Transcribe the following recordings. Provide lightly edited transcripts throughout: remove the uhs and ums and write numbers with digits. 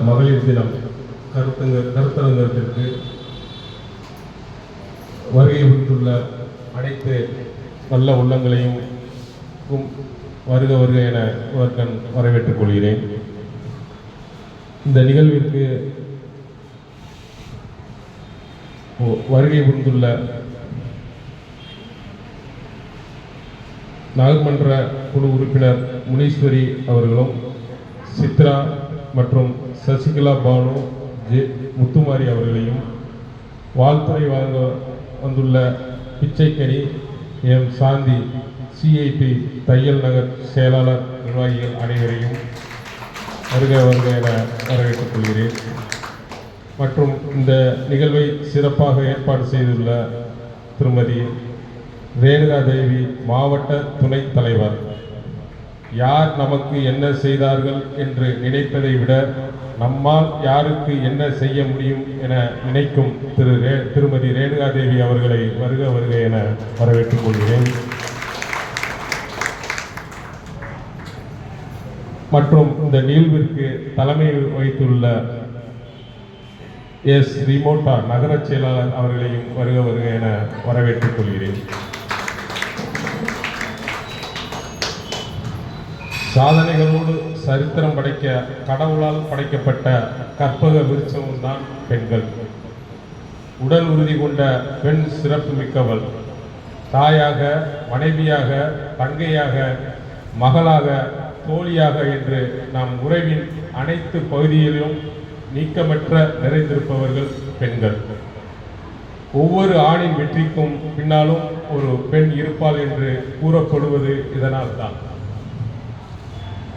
மகளிர் தினம் கருத்தரங்கத்திற்கு வருகை புரிந்துள்ள அனைத்து நல்ல உள்ளங்களையும் வருக வருக என வரவேற்றுக் கொள்கிறேன். இந்த நிகழ்விற்கு வருகை புரிந்துள்ள நாகமன்ற குழு உறுப்பினர் முனீஸ்வரி அவர்களும், சித்ரா மற்றும் சசிகலா பானு முத்துமாரி அவர்களையும், வாழ்த்துறை வழங்க வந்துள்ள பிச்சைக்கனி எம் சாந்தி சிஐடி தையல் நகர் செயலாளர் நிர்வாகிகள் அனைவரையும் வருக வருக என வரவேற்றுக் கொள்கிறேன். மற்றும் இந்த நிகழ்வை சிறப்பாக ஏற்பாடு செய்துள்ள திருமதி ரேணுகா தேவி மாவட்ட துணைத் தலைவர், யார் நமக்கு என்ன செய்தார்கள் என்று நினைப்பதை விட நம்மால் யாருக்கு என்ன செய்ய முடியும் என நினைக்கும் திருமதி ரேணுகா தேவி அவர்களை வருக வருக என வரவேற்றுக் கொள்கிறேன். மற்றும் இந்த நிகழ்விற்கு தலைமை வகித்துள்ள எஸ் ரிமோட்டா நகர செயலாளர் அவர்களையும் வருக வருக என வரவேற்றுக் கொள்கிறேன். சாதனைகளோடு சரித்திரம் படைக்க கடவுளால் படைக்கப்பட்ட கற்பக விருட்சமும் தான் பெண்கள். உடல் உறுதி கொண்ட பெண் சிறப்பு மிக்கவள். தாயாக, மனைவியாக, தங்கையாக, மகளாக, தோழியாக என்று நம் உறவின் அனைத்து பகுதியிலும் நீக்கமற்ற நிறைந்திருப்பவர்கள் பெண்கள். ஒவ்வொரு ஆணின் வெற்றிக்கும் பின்னாலும் ஒரு பெண் இருப்பாள் என்று கூறப்படுவது இதனால் தான்.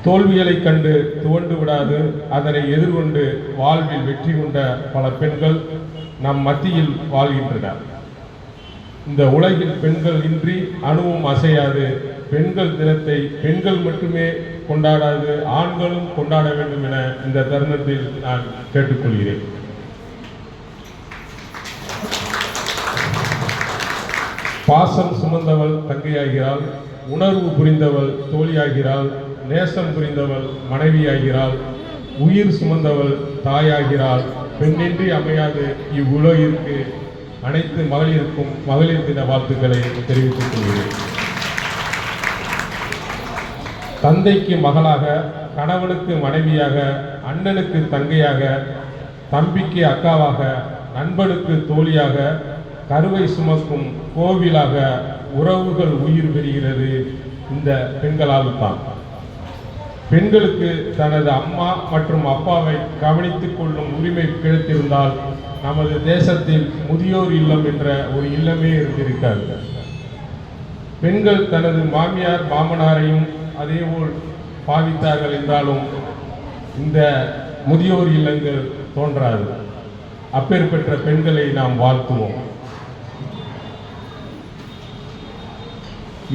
தோல்விகளை கண்டு துவண்டு விடாது அதனை எதிர்கொண்டு வாழ்வில் வெற்றி கொண்ட பல பெண்கள் நம் மத்தியில் வாழ்கின்றனர். இந்த உலகில் பெண்கள் இன்றி அணுவும் அசையாது. பெண்கள் தினத்தை பெண்கள் மட்டுமே கொண்டாடாது, ஆண்களும் கொண்டாட வேண்டும் என இந்த தருணத்தில் நான் கேட்டுக்கொள்கிறேன். பாசம் சுமந்தவள் தங்கையாகிறாள், உணர்வு புரிந்தவள் தோழியாகிறாள், நேசம் புரிந்தவள் மனைவியாகிறாள், உயிர் சுமந்தவள் தாயாகிறாள். பெண்ணின்றி அமையாது இவ்வுலகிற்கு அனைத்து மகளிருக்கும் மகளிர் தின வாழ்த்துக்களை தெரிவித்துக் கொள்கிறேன். தந்தைக்கு மகளாக, கணவனுக்கு மனைவியாக, அண்ணனுக்கு தங்கையாக, தம்பிக்கு அக்காவாக, நண்பனுக்கு தோழியாக, கருவை சுமக்கும் கோவிலாக உறவுகள் உயிர் பெறுகிறது இந்த பெண்களால் தான். பெண்களுக்கு தனது அம்மா மற்றும் அப்பாவை கவனித்துக் கொள்ளும் உரிமை கிடைத்திருந்தால் நமது தேசத்தில் முதியோர் இல்லம் என்ற ஒரு இல்லமே இருந்திருக்காது. பெண்கள் தனது மாமியார் மாமனாரையும் அதேபோல் பாவித்தார்கள் என்றாலும் இந்த முதியோர் இல்லங்கள் தோன்றாது. அப்பேற்பட்ட பெண்களை நாம் வாழ்த்துவோம்.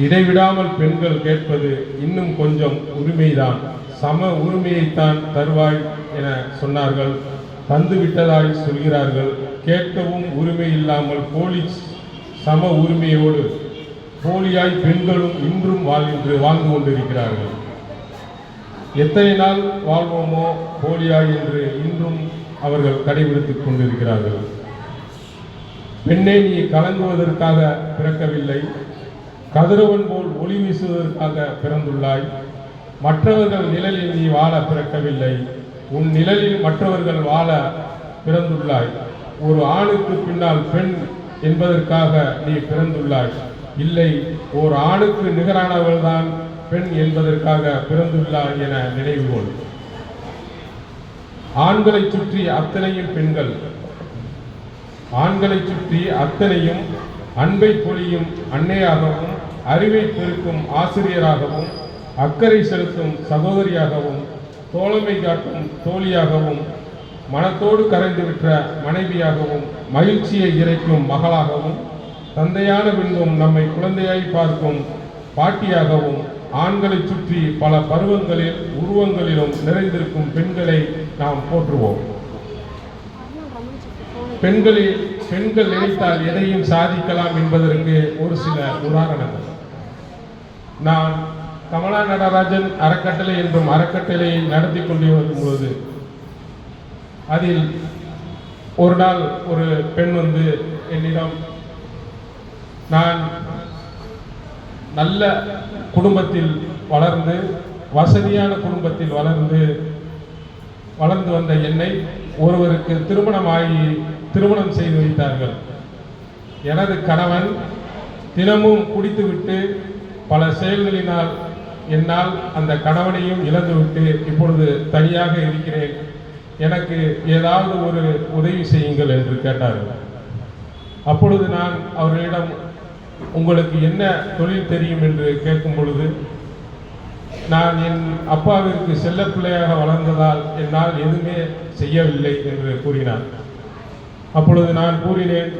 இடைவிடாமல் பெண்கள் கேட்பது இன்னும் கொஞ்சம் உரிமைதான், சம உரிமையைத்தான் தருவாய் என சொன்னார்கள். தந்துவிட்டதாய் சொல்கிறார்கள். கேட்கவும் உரிமை இல்லாமல் போலி சம உரிமையோடு போலியாய் பெண்களும் இன்றும் வாழ்ந்து கொண்டிருக்கிறார்கள். எத்தனை நாள் வாழ்வோமோ போலியாய் என்று இன்றும் அவர்கள் கடைபிடித்துக் கொண்டிருக்கிறார்கள். பெண்ணை நீ கலங்குவதற்காக பிறக்கவில்லை, கதிரவன் போல் ஒளி வீசுவதற்காக பிறந்துள்ளாய். மற்றவர்கள் நிழலில் நீ வாழ பிறக்கவில்லை, உன் நிழலில் மற்றவர்கள் வாழ பிறந்துள்ளாய். ஒரு ஆணுக்கு பின்னால் பெண் என்பதற்காக நீ பிறந்துள்ளாய். இல்லை, ஒரு ஆணுக்கு நிகரானவள் தான் பெண் என்பதற்காக பிறந்துள்ளாய் என நினைவு கொள். ஆண்களை சுற்றி அத்தனையும் பெண்கள், ஆண்களை சுற்றி அத்தனையும் அன்பை பொழியும் அன்னையாகவும், அறிவை பெருக்கும் ஆசிரியராகவும், அக்கறை செலுத்தும் சகோதரியாகவும், தோழமை காட்டும் தோழியாகவும், மனத்தோடு கரைந்துவிட்ட மனைவியாகவும், மகிழ்ச்சியை இறைக்கும் மகளாகவும், தந்தையான பின்பும் நம்மை குழந்தையாய் பார்க்கும் பாட்டியாகவும், ஆண்களை சுற்றி பல பருவங்களில் உருவங்களிலும் நிறைந்திருக்கும் பெண்களை நாம் போற்றுவோம். பெண்கள் நினைத்தால் எதையும் சாதிக்கலாம் என்பதற்கு ஒரு சில உதாரணங்கள். நான் கமலா நடராஜன் அறக்கட்டளை என்றும் அறக்கட்டளையை நடத்தி கொண்டு வரும்போது அதில் ஒரு நாள் ஒரு பெண் வந்து என்னிடம், நான் நல்ல குடும்பத்தில் வளர்ந்து வசதியான குடும்பத்தில் வளர்ந்து வந்த என்னை ஒருவருக்கு திருமணம் செய்து வைத்தார்கள். எனது கணவன் தினமும் குடித்துவிட்டு பல செயல்களினால் என்னால் அந்த கணவனையும் இழந்துவிட்டு இப்பொழுது தனியாக இருக்கிறேன். எனக்கு ஏதாவது ஒரு உதவி செய்யுங்கள் என்று கேட்டார்கள். அப்பொழுது நான் அவர்களிடம், உங்களுக்கு என்ன தொழில் தெரியும் என்று கேட்கும் பொழுது, நான் என் அப்பாவிற்கு செல்ல பிள்ளையாக வளர்ந்ததால் என்னால் எதுவுமே செய்யவில்லை என்று கூறினார். அப்பொழுது நான் கூறினேன்,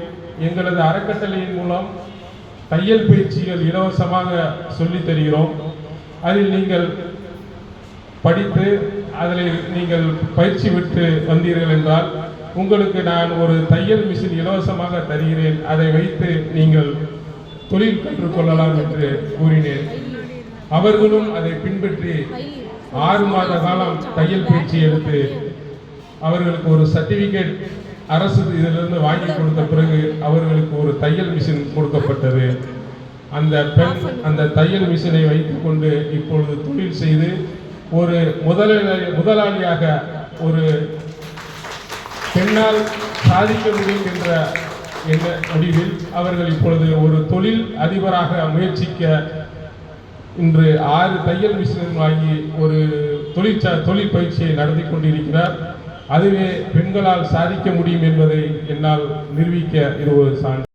எங்களது அறக்கட்டளையின் மூலம் தையல் பயிற்சிகள் இலவசமாக சொல்லித் தருகிறோம். அதில் நீங்கள் படித்து அதில் நீங்கள் பயிற்சி பெற்று வந்தீர்கள் என்றால் உங்களுக்கு நான் ஒரு தையல் மிஷின் இலவசமாக தருகிறேன், அதை வைத்து நீங்கள் தொழில் கற்றுக்கொள்ளலாம் என்று கூறினேன். அவர்களும் அதை பின்பற்றி 6 மாத காலம் தையல் பயிற்சி எடுத்து அவர்களுக்கு ஒரு சர்டிபிகேட் அரசு இதிலிருந்து வாங்கி கொடுத்த பிறகு அவர்களுக்கு ஒரு தையல் மிஷின் கொடுக்கப்பட்டது. அந்த பெண் அந்த தையல் மிஷினை வைத்துக் கொண்டு இப்பொழுது தொழில் செய்து ஒரு முதலாளியாக ஒரு பெண்ணால் சாதிக்க முடியும் என்ற முடிவில் அவர்கள் இப்பொழுது ஒரு தொழில் அதிபராக முயற்சிக்க இன்று 6 தையல் மிஷின் வாங்கி ஒரு தொழில் பயிற்சியை நடத்தி கொண்டிருக்கிறார். அதுவே பெண்களால் சாதிக்க முடியும் என்பதை என்னால் நிரூபிக்க இது ஒரு சான்று.